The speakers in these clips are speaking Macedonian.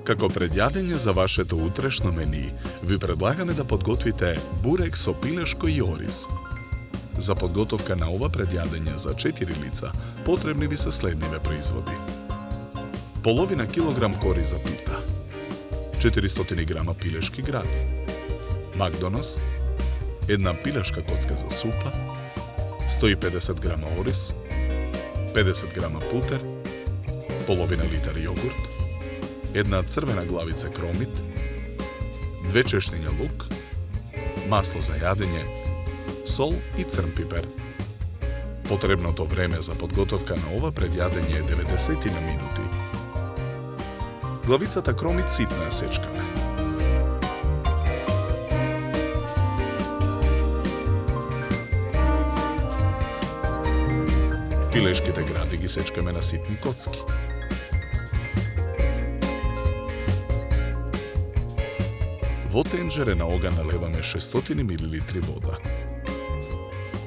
Како предјадење за вашето утрешно мени, ви предлагаме да подготвите бурек со пилешко и ориз. За подготовка на ова предјадење за 4 лица, потребни ви се следниве производи. Половина килограм кори за пита, 400 грама пилешки гради, Макдонос, една пилешка коцка за супа, 150 грама ориз, 50 грама путер, половина литар јогурт, една црвена главица кромит, 2 чешниња лук, масло за јадење, сол и црн пипер. Потребното време за подготовка на ова предјадење е 90 минути. Главицата кромит ситно ја сечкаме. Пилешките гради ги сечкаме на ситни коцки. Во тенџере на оган налеваме 600 мл вода.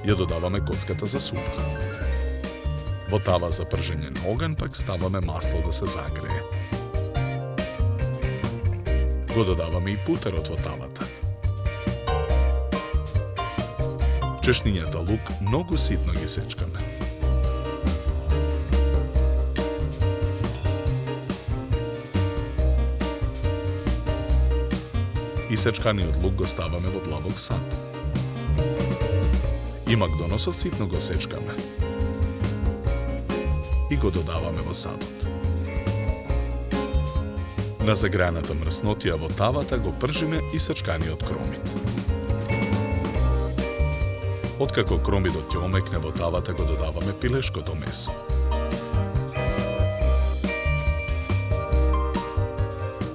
Ја додаваме коцката за супа. Во тава за пржење на оган пак ставаме масло да се загрее. Го додаваме и путерот во тавата. Чешнињата лук многу ситно ги сечкаме. Исечканиот лук го ставаме во длабок сад. И макдоносот ситно го сечкаме. И го додаваме во садот. На загреаната мрснотија во тавата го пржиме исечканиот кромит. Откако кромидот ќе омекне во тавата, го додаваме пилешкото месо.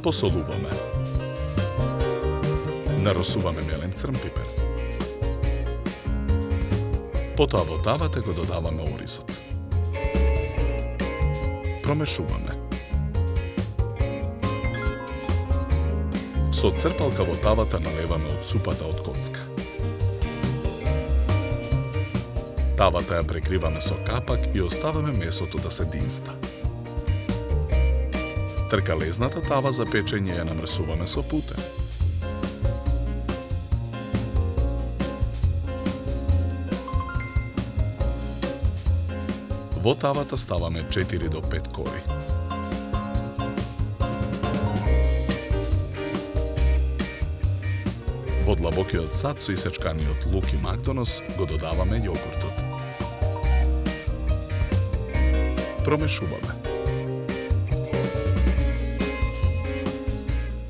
Посолуваме. Наросуваме мелен црн пипер. Потоа во тавата го додаваме оризот. Промешуваме. Со црпалка во тавата налеваме од супата од коцка. Тавата ја прекриваме со капак и оставаме месото да се динста. Тркалезната тава за печење ја намрсуваме со путер. Во тавата ставаме 4 до 5 кори. Во длабокиот сад со исечканиот лук и макдонос го додаваме јогуртот. Промешуваме.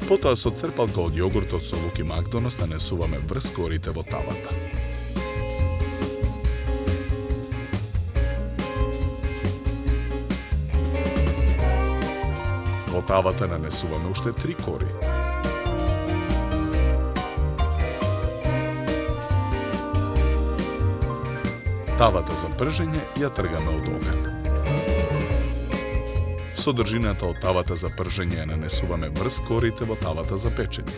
Потоа со црпалка од јогуртот со лук и макдонос нанесуваме врз корите во тавата. Во тавата нанесуваме уште 3 кори. Тавата за пржење ја тргаме од оган. Содржината од тавата за пржење ја нанесуваме врз корите во тавата за печење.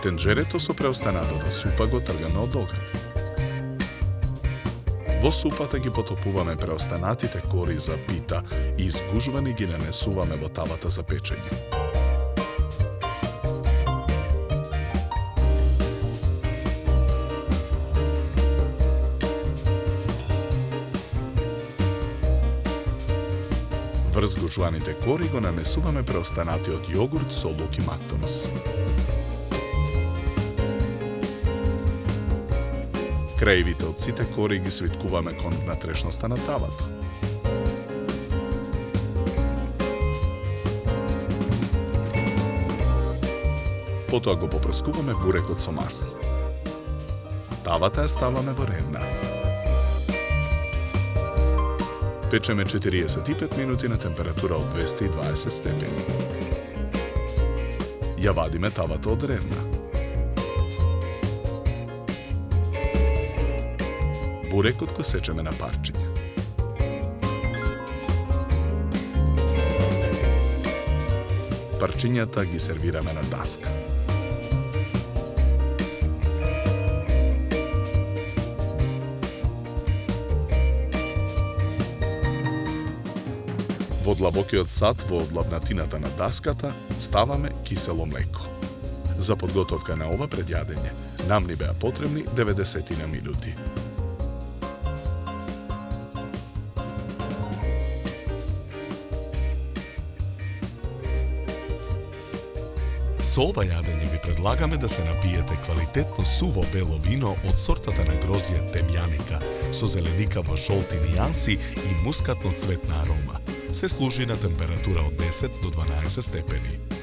Тенџерето со преостанатата супа го тргаме од оган. Во супата ги потопуваме преостанатите кори за пита и изгужвани ги нанесуваме во тавата за печење. Врз гужваните кори го нанесуваме преостанатиот јогурт со лук и макдонос. Краевите од сите кори ги свиткуваме кон внатрешноста на тавата. Потоа го попрскуваме бурекот со масло. Тавата ја ставаме во ревна. Печеме 45 минути на температура од 220 степени. Ја вадиме тавата од ревна. Бурекот го сечеме на парчиња. Парчињата ги сервираме на даска. Во длабокиот сад во длабнатината на даската ставаме кисело млеко. За подготовка на ова предјадење нам ни беа потребни 90 минути. Со ова јадење ви предлагаме да се напиете квалитетно суво бело вино од сортата на грозје темјаника со зеленикаво жолти нијанси и мускатно цветна арома. Се служи на температура од 10 до 12 степени.